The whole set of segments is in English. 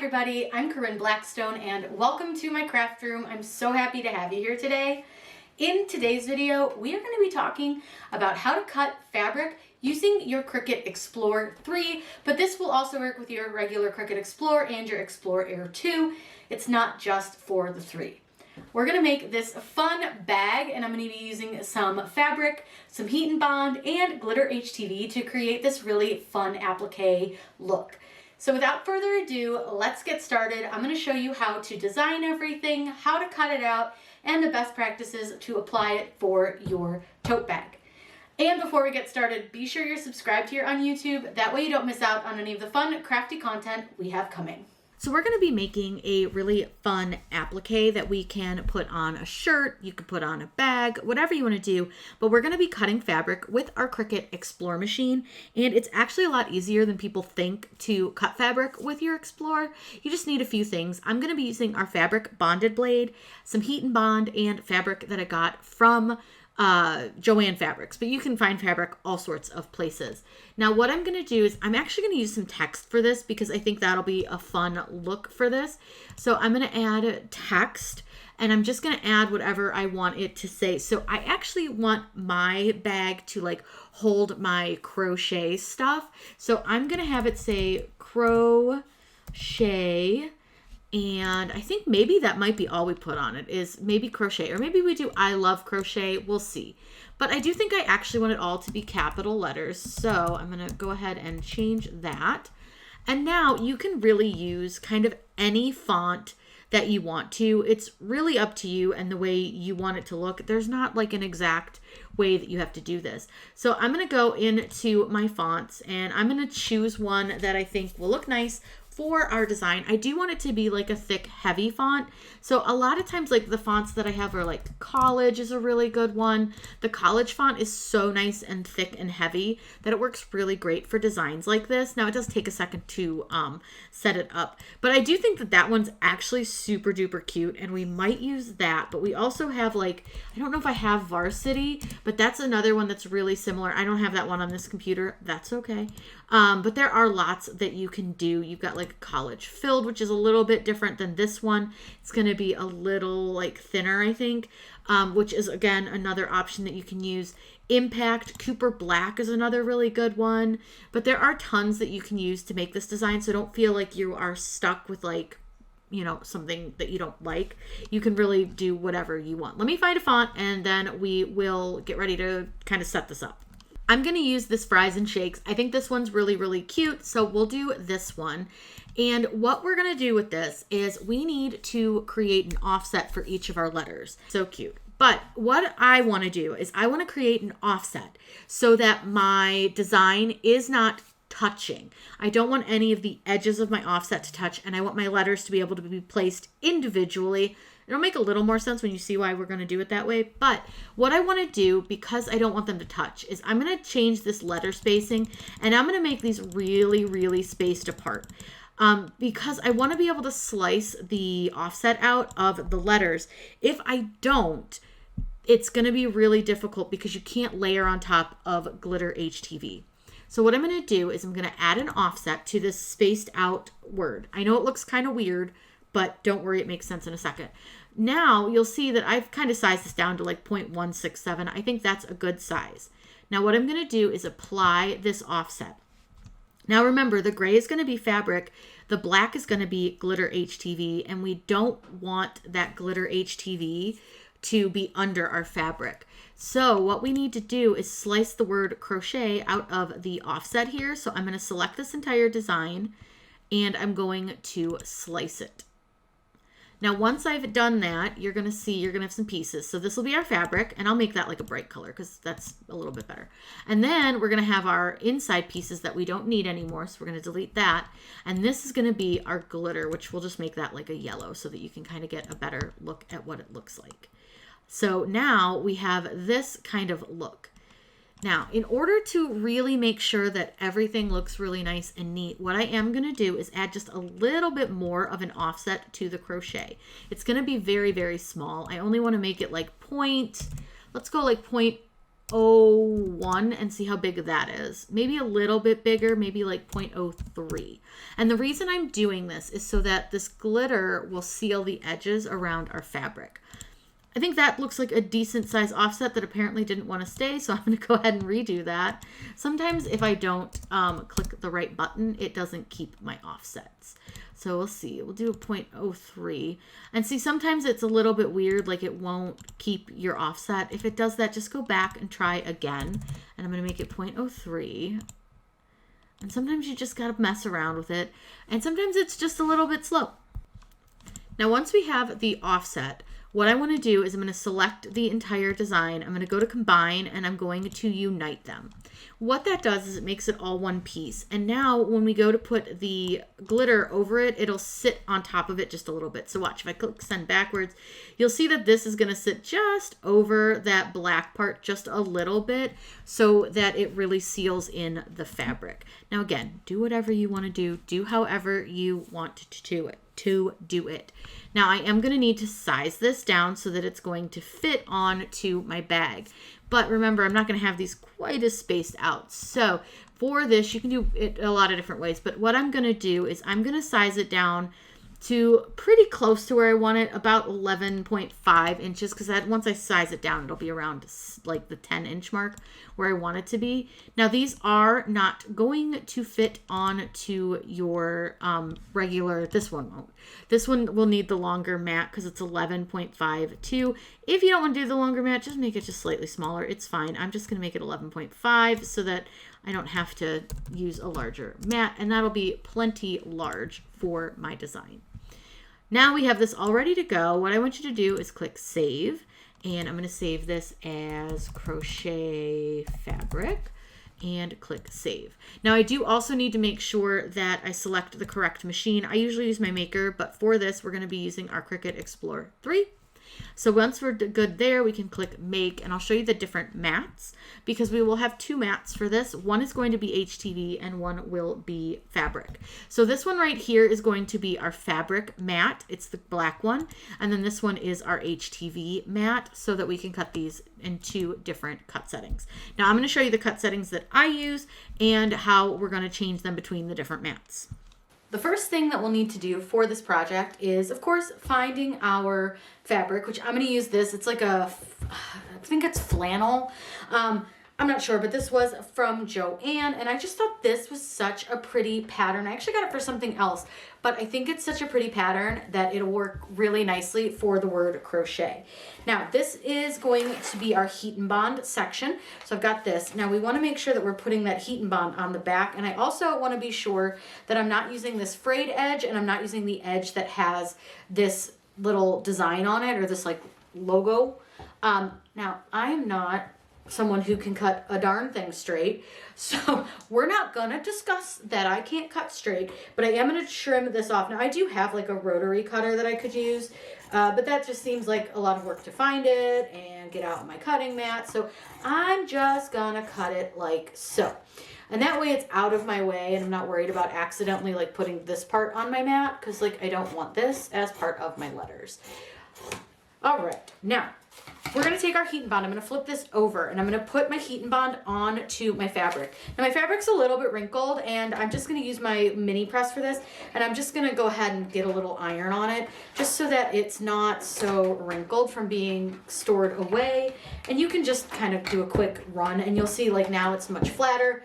everybody, I'm Corinne Blackstone and welcome to my craft room. I'm so happy to have you here today. In today's video, we are going to be talking about how to cut fabric using your Cricut Explore 3, but this will also work with your regular Cricut Explore and your Explore Air 2. It's not just for the 3. We're going to make this a fun bag, and I'm going to be using some fabric, some heat and bond, and Glitter HTV to create this really fun applique look. So without further ado, let's get started. I'm going to show you how to design everything, how to cut it out, and the best practices to apply it for your tote bag. And before we get started, be sure you're subscribed here on YouTube. That way you don't miss out on any of the fun, crafty content we have coming. So we're going to be making a really fun applique that we can put on a shirt, you can put on a bag, whatever you want to do, but we're going to be cutting fabric with our Cricut Explore machine, and it's actually a lot easier than people think to cut fabric with your Explore. You just need a few things. I'm going to be using our fabric bonded blade, some heat and bond, and fabric that I got from Joann Fabrics, but you can find fabric all sorts of places. Now what I'm going to do is I'm actually going to use some text for this because I think that'll be a fun look for this. So I'm going to add text, and I'm just going to add whatever I want it to say. So I actually want my bag to like hold my crochet stuff. So I'm going to have it say crochet. And I think maybe that might be all we put on it is maybe crochet, or maybe we do I love crochet. We'll see. But I do think I actually want it all to be capital letters. So I'm going to go ahead and change that. And now you can really use kind of any font that you want to. It's really up to you and the way you want it to look. There's not like an exact way that you have to do this. So I'm going to go into my fonts and I'm going to choose one that I think will look nice for our design. I do want it to be like a thick, heavy font. So a lot of times like the fonts that I have are like College is a really good one. The College font is so nice and thick and heavy that it works really great for designs like this. Now it does take a second to set it up, but I do think that that one's actually super duper cute and we might use that. But we also have like, I don't know if I have Varsity, but that's another one that's really similar. I don't have that one on this computer. That's okay. But there are lots that you can do. You've got like College Filled, which is a little bit different than this one. It's going to be a little like thinner, I think, which is again another option that you can use. Impact Cooper Black is another really good one. But there are tons that you can use to make this design, so don't feel like you are stuck with like, you know, something that you don't like. You can really do whatever you want. Let me find a font and then we will get ready to kind of set this up. I'm going to use this Fries and Shakes. I think this one's really, really cute, so we'll do this one. And what we're going to do with this is we need to create an offset for each of our letters. So cute. But what I want to do is I want to create an offset so that my design is not touching. I don't want any of the edges of my offset to touch, and I want my letters to be able to be placed individually. It'll make a little more sense when you see why we're going to do it that way. But what I want to do, because I don't want them to touch, is I'm going to change this letter spacing, and I'm going to make these really, really spaced apart. Because I want to be able to slice the offset out of the letters. If I don't, it's going to be really difficult because you can't layer on top of Glitter HTV. So what I'm going to do is I'm going to add an offset to this spaced out word. I know it looks kind of weird, but don't worry, it makes sense in a second. Now you'll see that I've kind of sized this down to like 0.167. I think that's a good size. Now what I'm going to do is apply this offset. Now remember, the gray is going to be fabric, the black is going to be Glitter HTV, and we don't want that Glitter HTV to be under our fabric. So what we need to do is slice the word crochet out of the offset here. So I'm going to select this entire design and I'm going to slice it. Now, once I've done that, you're going to see you're going to have some pieces. So this will be our fabric, and I'll make that like a bright color because that's a little bit better. And then we're going to have our inside pieces that we don't need anymore. So we're going to delete that. And this is going to be our glitter, which we'll just make that like a yellow so that you can kind of get a better look at what it looks like. So now we have this kind of look. Now, in order to really make sure that everything looks really nice and neat, what I am going to do is add just a little bit more of an offset to the crochet. It's going to be very, very small. I only want to make it like let's go like 0.01 and see how big that is. Maybe a little bit bigger, maybe like 0.03. And the reason I'm doing this is so that this glitter will seal the edges around our fabric. I think that looks like a decent size offset that apparently didn't want to stay, so I'm going to go ahead and redo that. Sometimes if I don't click the right button, it doesn't keep my offsets. So we'll see. We'll do a 0.03. And see, sometimes it's a little bit weird, like it won't keep your offset. If it does that, just go back and try again. And I'm going to make it 0.03. And sometimes you just got to mess around with it. And sometimes it's just a little bit slow. Now, once we have the offset, what I want to do is I'm going to select the entire design. I'm going to go to combine and I'm going to unite them. What that does is it makes it all one piece. And now when we go to put the glitter over it, it'll sit on top of it just a little bit. So watch, if I click send backwards, you'll see that this is going to sit just over that black part just a little bit so that it really seals in the fabric. Now again, do whatever you want to do. Do however you want to do it. Now I am going to need to size this down so that it's going to fit onto my bag. But remember, I'm not going to have these quite as spaced out. So for this, you can do it a lot of different ways. But what I'm going to do is I'm going to size it down to pretty close to where I want it, about 11.5 inches, because once I size it down, it'll be around like the 10-inch mark where I want it to be. Now, these are not going to fit onto your regular, this one won't. This one will need the longer mat because it's 11.52. If you don't want to do the longer mat, just make it just slightly smaller. It's fine. I'm just going to make it 11.5 so that I don't have to use a larger mat, and that'll be plenty large for my design. Now we have this all ready to go. What I want you to do is click save, and I'm going to save this as crochet fabric and click save. Now I do also need to make sure that I select the correct machine. I usually use my maker, but for this we're going to be using our Cricut Explore 3. So once we're good there, we can click make, and I'll show you the different mats because we will have two mats for this. One is going to be HTV and one will be fabric. So this one right here is going to be our fabric mat. It's the black one. And then this one is our HTV mat so that we can cut these in two different cut settings. Now I'm going to show you the cut settings that I use and how we're going to change them between the different mats. The first thing that we'll need to do for this project is, of course, finding our fabric, which I'm going to use this. It's like I think it's flannel. I'm not sure, but this was from Joann, and I just thought this was such a pretty pattern. I actually got it for something else, but I think it's such a pretty pattern that it'll work really nicely for the word crochet. Now, this is going to be our heat and bond section. So I've got this. Now, we want to make sure that we're putting that heat and bond on the back, and I also want to be sure that I'm not using this frayed edge, and I'm not using the edge that has this little design on it, or this like logo. Now, I'm not someone who can cut a darn thing straight, so we're not gonna discuss that. I can't cut straight, but I am gonna trim this off. Now I do have like a rotary cutter that I could use, but that just seems like a lot of work to find it and get out my cutting mat, so I'm just gonna cut it like so. And that way it's out of my way and I'm not worried about accidentally like putting this part on my mat, because like I don't want this as part of my letters. All right, now we're going to take our heat and bond. I'm going to flip this over and I'm going to put my heat and bond onto my fabric. Now my fabric's a little bit wrinkled and I'm just going to use my mini press for this, and I'm just going to go ahead and get a little iron on it just so that it's not so wrinkled from being stored away. And you can just kind of do a quick run and you'll see like now it's much flatter,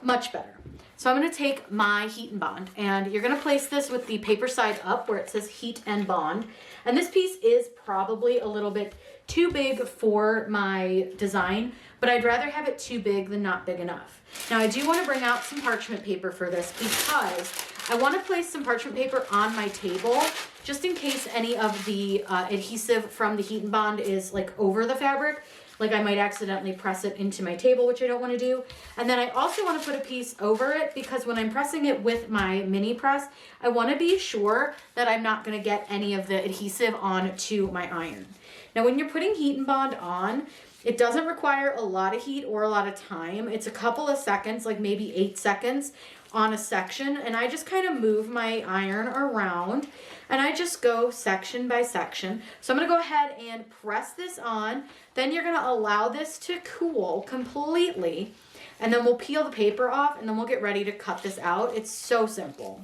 much better. So I'm going to take my heat and bond, and you're going to place this with the paper side up where it says heat and bond. And this piece is probably a little bit too big for my design, but I'd rather have it too big than not big enough. Now I do want to bring out some parchment paper for this because I want to place some parchment paper on my table just in case any of the adhesive from the heat and bond is like over the fabric. Like I might accidentally press it into my table, which I don't want to do. And then I also want to put a piece over it because when I'm pressing it with my mini press, I want to be sure that I'm not going to get any of the adhesive onto my iron. Now, when you're putting heat and bond on, it doesn't require a lot of heat or a lot of time. It's a couple of seconds, like maybe 8 seconds on a section. And I just kind of move my iron around And I just go section by section. So I'm gonna go ahead and press this on. Then you're gonna allow this to cool completely. And then we'll peel the paper off and then we'll get ready to cut this out. It's so simple.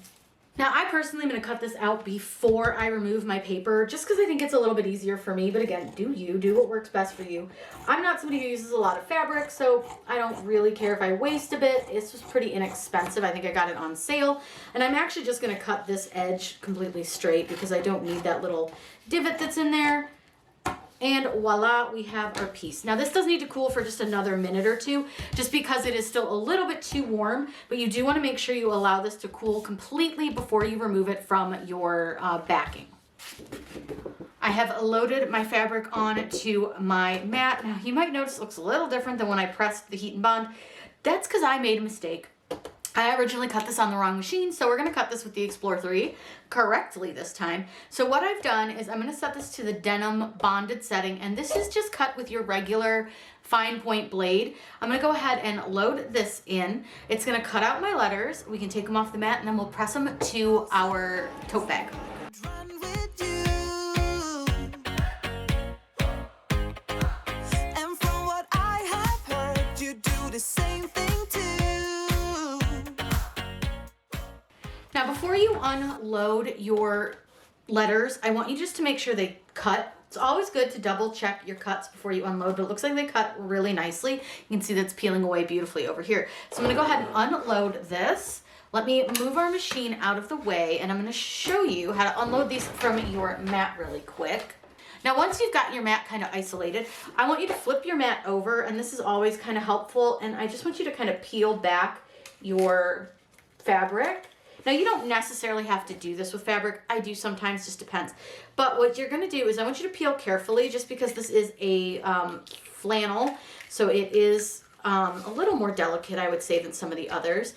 Now, I personally am going to cut this out before I remove my paper, just because I think it's a little bit easier for me. But again, do what works best for you. I'm not somebody who uses a lot of fabric, so I don't really care if I waste a bit. It's just pretty inexpensive. I think I got it on sale. And I'm actually just going to cut this edge completely straight because I don't need that little divot that's in there. And voila, we have our piece. Now this does need to cool for just another minute or two, just because it is still a little bit too warm, but you do want to make sure you allow this to cool completely before you remove it from your backing. I have loaded my fabric onto my mat. Now you might notice it looks a little different than when I pressed the heat and bond. That's because I made a mistake. I originally cut this on the wrong machine, so we're going to cut this with the Explore 3 correctly this time. So what I've done is I'm going to set this to the denim bonded setting, and this is just cut with your regular fine point blade. I'm going to go ahead and load this in. It's going to cut out my letters. We can take them off the mat, and then we'll press them to our tote bag. And from what I have heard, you do the same thing too. Now, before you unload your letters, I want you just to make sure they cut. It's always good to double check your cuts before you unload, but it looks like they cut really nicely. You can see that's peeling away beautifully over here. So I'm gonna go ahead and unload this. Let me move our machine out of the way, and I'm gonna show you how to unload these from your mat really quick. Now, once you've got your mat kind of isolated, I want you to flip your mat over, and this is always kind of helpful, and I just want you to kind of peel back your fabric. Now, you don't necessarily have to do this with fabric. I do sometimes, just depends. But what you're gonna do is I want you to peel carefully, just because this is a flannel, so it is a little more delicate, I would say, than some of the others.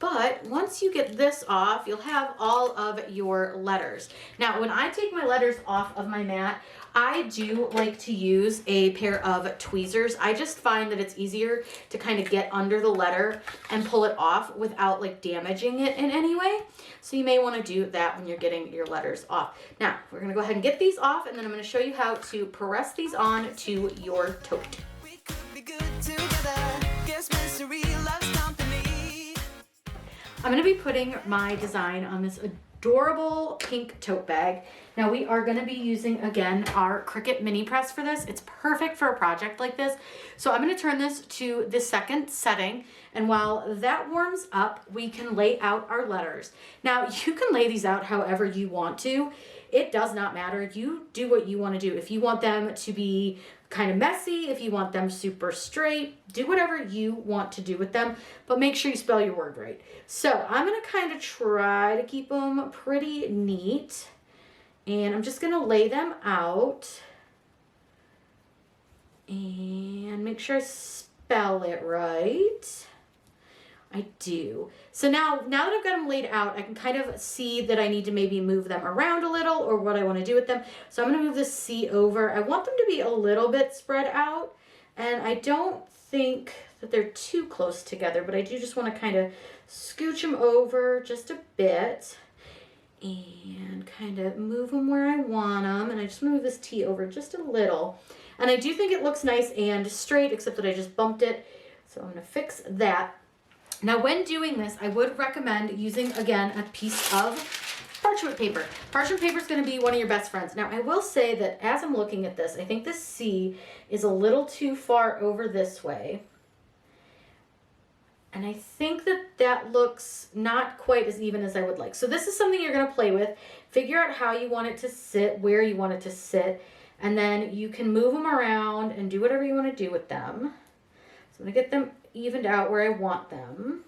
But once you get this off, you'll have all of your letters. Now, when I take my letters off of my mat, I do like to use a pair of tweezers. I just find that it's easier to kind of get under the letter and pull it off without like damaging it in any way. So you may want to do that when you're getting your letters off. Now, we're going to go ahead and get these off, and then I'm going to show you how to press these on to your tote. We could be good together. Guess mystery loves company. I'm going to be putting my design on this adorable pink tote bag. Now we are going to be using, again, our Cricut Mini Press for this. It's perfect for a project like this. So I'm going to turn this to the second setting, and while that warms up, we can lay out our letters. Now you can lay these out however you want to. It does not matter. You do what you want to do. If you want them to be kind of messy, if you want them super straight, do whatever you want to do with them, but make sure you spell your word right. So I'm going to kind of try to keep them pretty neat, and I'm just going to lay them out and make sure I spell it right. I do. So now that I've got them laid out, I can kind of see that I need to maybe move them around a little, or what I want to do with them. So I'm going to move this C over. I want them to be a little bit spread out, and I don't think that they're too close together, but I do just want to kind of scooch them over just a bit and kind of move them where I want them. And I just want to move this T over just a little. And I do think it looks nice and straight, except that I just bumped it. So I'm going to fix that. Now, when doing this, I would recommend using, again, a piece of parchment paper. Parchment paper is going to be one of your best friends. Now, I will say that as I'm looking at this, I think this C is a little too far over this way. And I think that that looks not quite as even as I would like. So this is something you're going to play with. Figure out how you want it to sit, where you want it to sit, and then you can move them around and do whatever you want to do with them. So I'm going to get them evened out where I want them.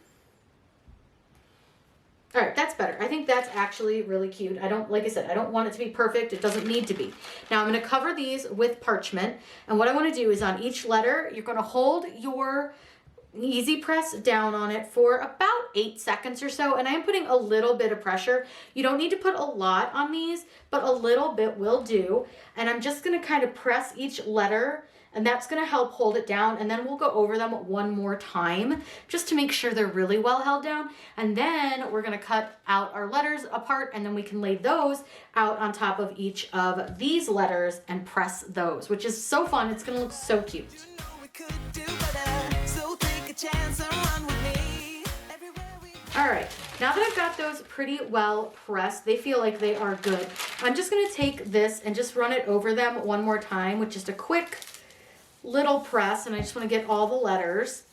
All right, that's better. I think that's actually really cute. Like I said, I don't want it to be perfect. It doesn't need to be. Now I'm going to cover these with parchment. And what I want to do is on each letter, you're going to hold your easy press down on it for about 8 seconds or so. And I am putting a little bit of pressure. You don't need to put a lot on these, but a little bit will do. And I'm just going to kind of press each letter and that's gonna help hold it down. And then we'll go over them one more time just to make sure they're really well held down. And then we're gonna cut out our letters apart, and then we can lay those out on top of each of these letters and press those, which is so fun. It's gonna look so cute. We could do better, so take a chance and run with me. Everywhere we All right, now that I've got those pretty well pressed, they feel like they are good. I'm just gonna take this and just run it over them one more time with just a quick little press, and I just wanna get all the letters,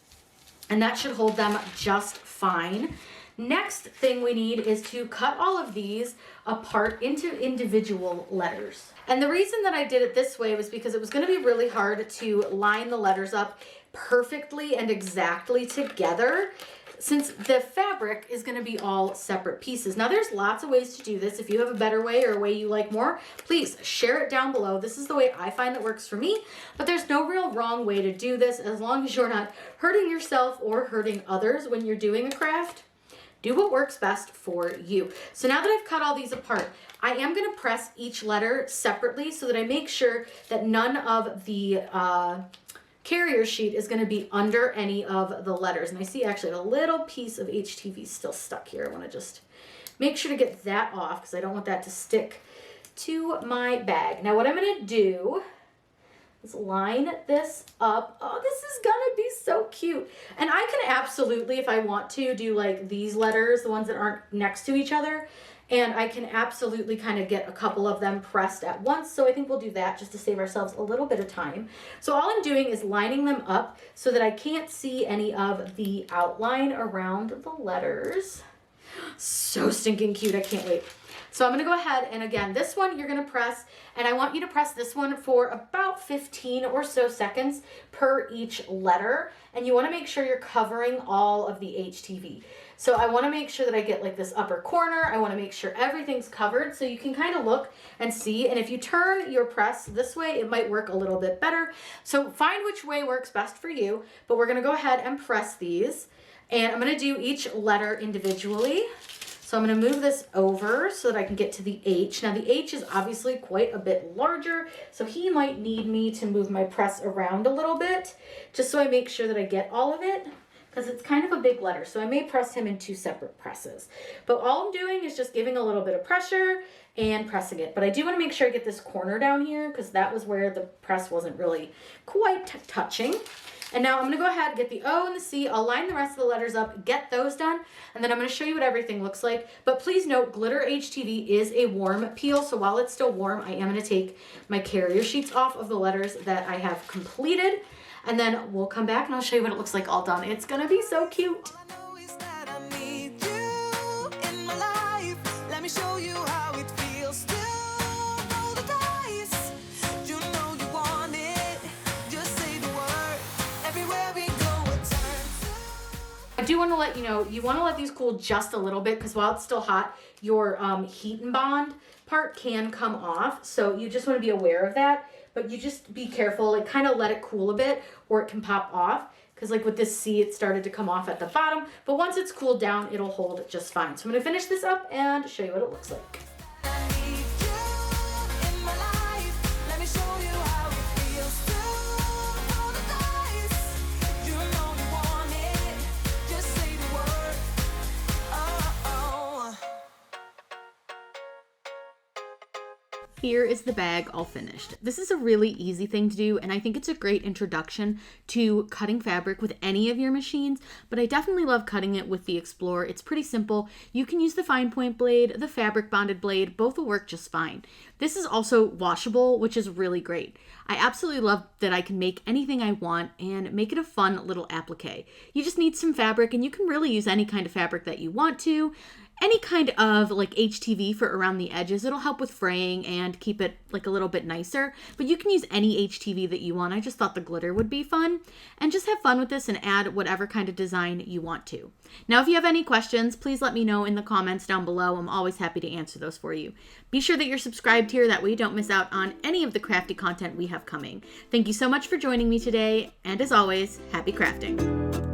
and that should hold them just fine. Next thing we need is to cut all of these apart into individual letters. And the reason that I did it this way was because it was gonna be really hard to line the letters up perfectly and exactly together, since the fabric is gonna be all separate pieces. Now there's lots of ways to do this. If you have a better way or a way you like more, please share it down below. This is the way I find that works for me, but there's no real wrong way to do this as long as you're not hurting yourself or hurting others when you're doing a craft. Do what works best for you. So now that I've cut all these apart, I am gonna press each letter separately so that I make sure that none of the carrier sheet is gonna be under any of the letters. And I see actually a little piece of HTV still stuck here. I wanna just make sure to get that off because I don't want that to stick to my bag. Now what I'm gonna do is line this up. Oh, this is gonna be so cute. And I can absolutely, if I want to, do like these letters, the ones that aren't next to each other. And I can absolutely kind of get a couple of them pressed at once. So I think we'll do that just to save ourselves a little bit of time. So all I'm doing is lining them up so that I can't see any of the outline around the letters. So stinking cute, I can't wait. So I'm gonna go ahead, and again, this one you're gonna press, and I want you to press this one for about 15 or so seconds per each letter. And you wanna make sure you're covering all of the HTV. So I wanna make sure that I get like this upper corner. I wanna make sure everything's covered so you can kind of look and see. And if you turn your press this way, it might work a little bit better. So find which way works best for you, but we're gonna go ahead and press these. And I'm gonna do each letter individually. So I'm going to move this over so that I can get to the H. Now the H is obviously quite a bit larger, so he might need me to move my press around a little bit, just so I make sure that I get all of it, because it's kind of a big letter. So I may press him in two separate presses. But all I'm doing is just giving a little bit of pressure and pressing it. But I do want to make sure I get this corner down here, because that was where the press wasn't really quite touching. And now I'm gonna go ahead and get the O and the C. I'll line the rest of the letters up, get those done, and then I'm gonna show you what everything looks like. But please note, Glitter HTV is a warm peel, so while it's still warm, I am gonna take my carrier sheets off of the letters that I have completed, and then we'll come back and I'll show you what it looks like all done. It's gonna be so cute. all I know is that I need you in my life. Let me show you how it feels to roll the dice. You know you want it. Just say the word. Everywhere we go, it turns. I do want to let you know, you want to let these cool just a little bit, because while it's still hot, your heat and bond part can come off. So you just want to be aware of that, but you just be careful, like kind of let it cool a bit or it can pop off. Because like with this C, it started to come off at the bottom, but once it's cooled down, it'll hold just fine. So I'm going to finish this up and show you what it looks like. I need you in my life. Let me show you how it feels to roll the dice. You know you want it. Just say the word. Oh. Here is the bag all finished. This is a really easy thing to do, and I think it's a great introduction to cutting fabric with any of your machines, but I definitely love cutting it with the Explore. It's pretty simple. You can use the fine point blade, the fabric bonded blade, both will work just fine. This is also washable, which is really great. I absolutely love that I can make anything I want and make it a fun little applique. You just need some fabric, and you can really use any kind of fabric that you want to. Any kind of like HTV for around the edges. It'll help with fraying and keep it like a little bit nicer, but you can use any HTV that you want. I just thought the glitter would be fun, and just have fun with this and add whatever kind of design you want to. Now, if you have any questions, please let me know in the comments down below. I'm always happy to answer those for you. Be sure that you're subscribed here, that way you don't miss out on any of the crafty content we have coming. Thank you so much for joining me today, and as always, happy crafting.